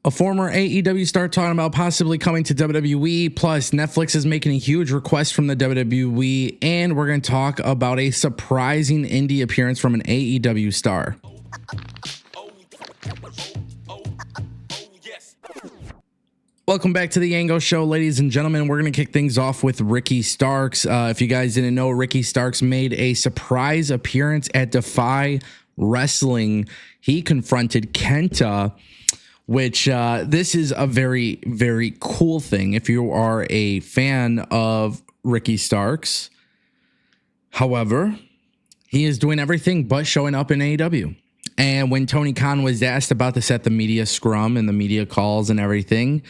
A former AEW star talking about possibly coming to WWE, plus Netflix is making a huge request from the WWE, and we're going to talk about a surprising indie appearance from an AEW star. Welcome back to the Ango Show, ladies and gentlemen. We're going to kick things off with Ricky Starks. If you guys didn't know, Ricky Starks made a surprise appearance at Defy Wrestling. He confronted Kenta, which this is a very, very cool thing if you are a fan of Ricky Starks. However, he is doing everything but showing up in AEW. And when Tony Khan was asked about this at the media scrum and the media calls and everything,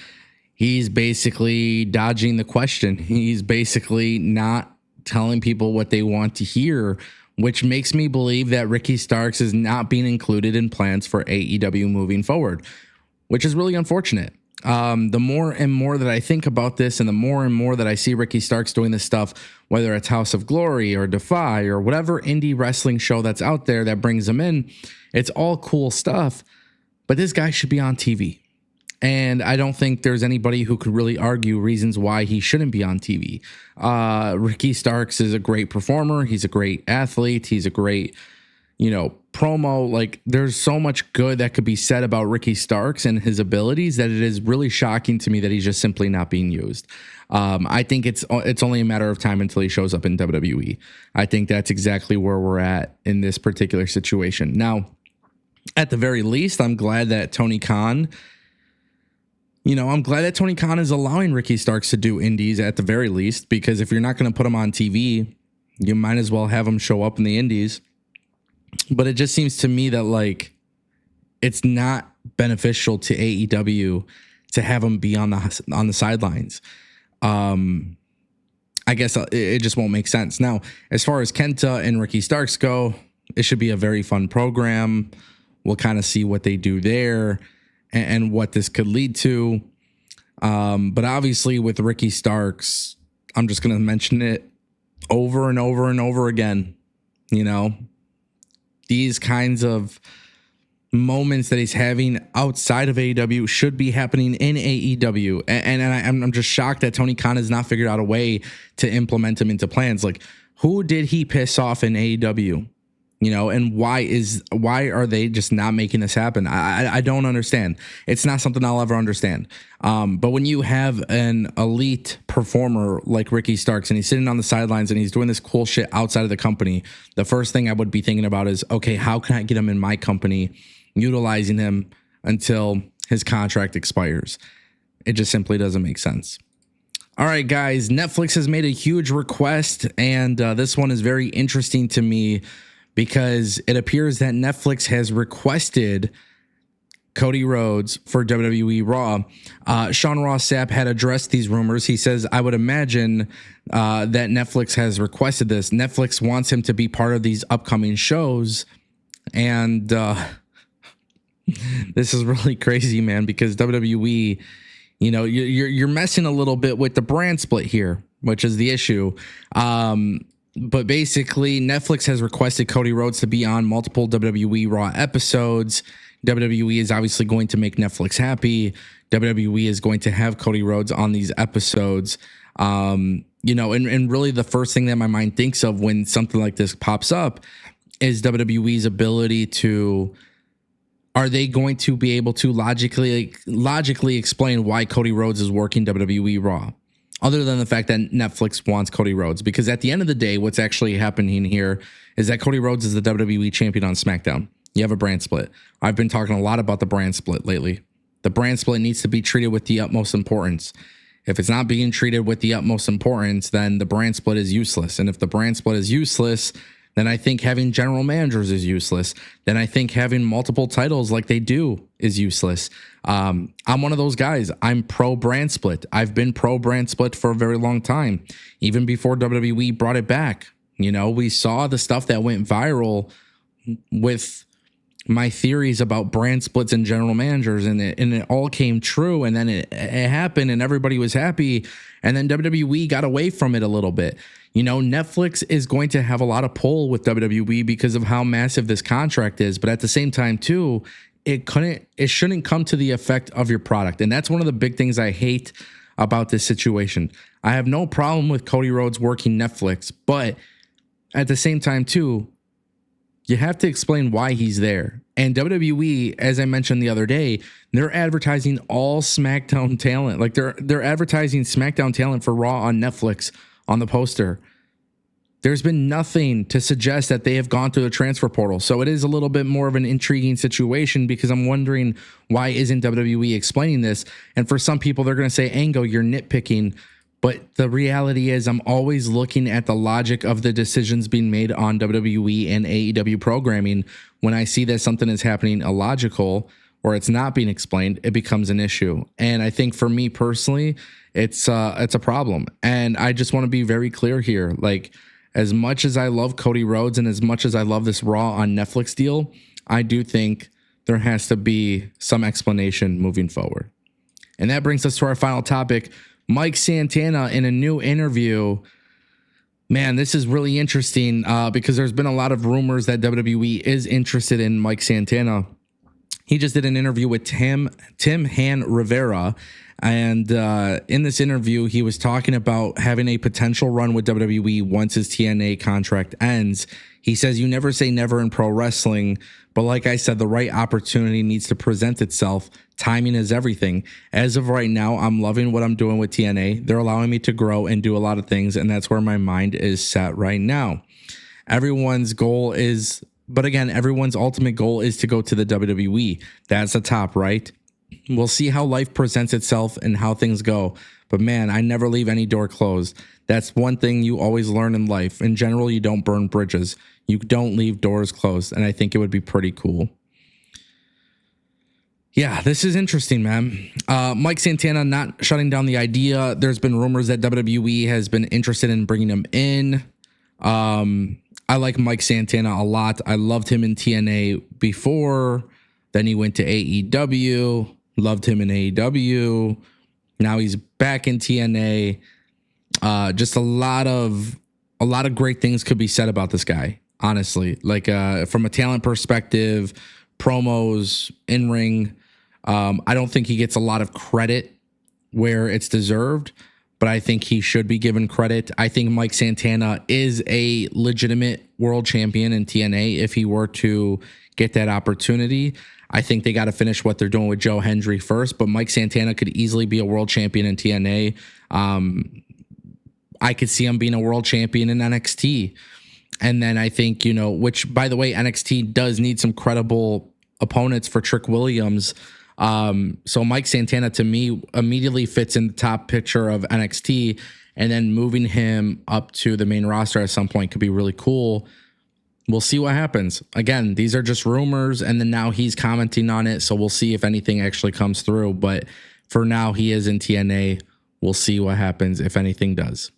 he's basically dodging the question. He's basically not telling people what they want to hear, which makes me believe that Ricky Starks is not being included in plans for AEW moving forward, which is really unfortunate. The more and more that I think about this and the more and more that I see Ricky Starks doing this stuff, whether it's House of Glory or Defy or whatever indie wrestling show that's out there that brings him in, it's all cool stuff, but this guy should be on TV. And I don't think there's anybody who could really argue reasons why he shouldn't be on TV. Ricky Starks is a great performer. He's a great athlete. He's a great, promo. Like, there's so much good that could be said about Ricky Starks and his abilities that it is really shocking to me that he's just simply not being used. I think it's only a matter of time until he shows up in WWE. I think that's exactly where we're at in this particular situation. Now, at the very least, I'm glad that Tony Khan is allowing Ricky Starks to do indies at the very least, because if you're not going to put him on TV, you might as well have him show up in the indies. But it just seems to me that, like, it's not beneficial to AEW to have him be on the sidelines. I guess it just won't make sense. Now, as far as Kenta and Ricky Starks go, it should be a very fun program. We'll kind of see what they do there and what this could lead to. But obviously with Ricky Starks, I'm just going to mention it over and over and over again. These kinds of moments that he's having outside of AEW should be happening in AEW. And I'm just shocked that Tony Khan has not figured out a way to implement him into plans. Like, who did he piss off in AEW? And why are they just not making this happen? I don't understand. It's not something I'll ever understand. But when you have an elite performer like Ricky Starks and he's sitting on the sidelines and he's doing this cool shit outside of the company, the first thing I would be thinking about is, okay, how can I get him in my company, utilizing him until his contract expires? It just simply doesn't make sense. All right, guys, Netflix has made a huge request, and this one is very interesting to me, because it appears that Netflix has requested Cody Rhodes for WWE Raw. Sean Ross Sapp had addressed these rumors. He says, I would imagine that Netflix has requested this. Netflix wants him to be part of these upcoming shows. And this is really crazy, man, because WWE, you're messing a little bit with the brand split here, which is the issue. But basically, Netflix has requested Cody Rhodes to be on multiple WWE Raw episodes. WWE is obviously going to make Netflix happy. WWE is going to have Cody Rhodes on these episodes. And really the first thing that my mind thinks of when something like this pops up is WWE's ability to, are they going to be able to logically explain why Cody Rhodes is working WWE Raw? Other than the fact that Netflix wants Cody Rhodes. Because at the end of the day, what's actually happening here is that Cody Rhodes is the WWE champion on SmackDown. You have a brand split. I've been talking a lot about the brand split lately. The brand split needs to be treated with the utmost importance. If it's not being treated with the utmost importance, then the brand split is useless. And if the brand split is useless, then I think having general managers is useless. Then I think having multiple titles like they do is useless. I'm one of those guys. I'm pro brand split. I've been pro brand split for a very long time, even before WWE brought it back. We saw the stuff that went viral with my theories about brand splits and general managers, and it all came true. And then it happened and everybody was happy. And then WWE got away from it a little bit. Netflix is going to have a lot of pull with WWE because of how massive this contract is. But at the same time, too, it shouldn't come to the effect of your product. And that's one of the big things I hate about this situation. I have no problem with Cody Rhodes working Netflix, but at the same time too, you have to explain why he's there. And WWE, as I mentioned the other day, they're advertising all SmackDown talent. Like they're advertising SmackDown talent for Raw on Netflix on the poster. There's been nothing to suggest that they have gone through the transfer portal. So it is a little bit more of an intriguing situation because I'm wondering, why isn't WWE explaining this? And for some people, they're going to say, Ango, you're nitpicking. But the reality is I'm always looking at the logic of the decisions being made on WWE and AEW programming. When I see that something is happening illogical or it's not being explained, it becomes an issue. And I think for me personally, it's a problem. And I just want to be very clear here. Like, as much as I love Cody Rhodes and as much as I love this Raw on Netflix deal, I do think there has to be some explanation moving forward. And that brings us to our final topic. Mike Santana in a new interview. Man, this is really interesting because there's been a lot of rumors that WWE is interested in Mike Santana. He just did an interview with Tim Han Rivera. And in this interview, he was talking about having a potential run with WWE once his TNA contract ends. He says, you never say never in pro wrestling, but like I said, the right opportunity needs to present itself. Timing is everything. As of right now, I'm loving what I'm doing with TNA. They're allowing me to grow and do a lot of things, and that's where my mind is set right now. Everyone's ultimate goal is to go to the WWE. That's the top, right? We'll see how life presents itself and how things go. But man, I never leave any door closed. That's one thing you always learn in life. In general, you don't burn bridges. You don't leave doors closed. And I think it would be pretty cool. Yeah, this is interesting, man. Mike Santana not shutting down the idea. There's been rumors that WWE has been interested in bringing him in. I like Mike Santana a lot. I loved him in TNA before. Then he went to AEW. Loved him in AEW. Now he's back in TNA. Just a lot of great things could be said about this guy, honestly. Like from a talent perspective, promos, in ring. I don't think he gets a lot of credit where it's deserved, but I think he should be given credit. I think Mike Santana is a legitimate world champion in TNA if he were to get that opportunity. I think they got to finish what they're doing with Joe Hendry first, but Mike Santana could easily be a world champion in TNA. I could see him being a world champion in NXT. And then I think, which by the way, NXT does need some credible opponents for Trick Williams. So Mike Santana to me immediately fits in the top picture of NXT, and then moving him up to the main roster at some point could be really cool. We'll see what happens. Again, these are just rumors, and then now he's commenting on it, so we'll see if anything actually comes through. But for now, he is in TNA. We'll see what happens if anything does.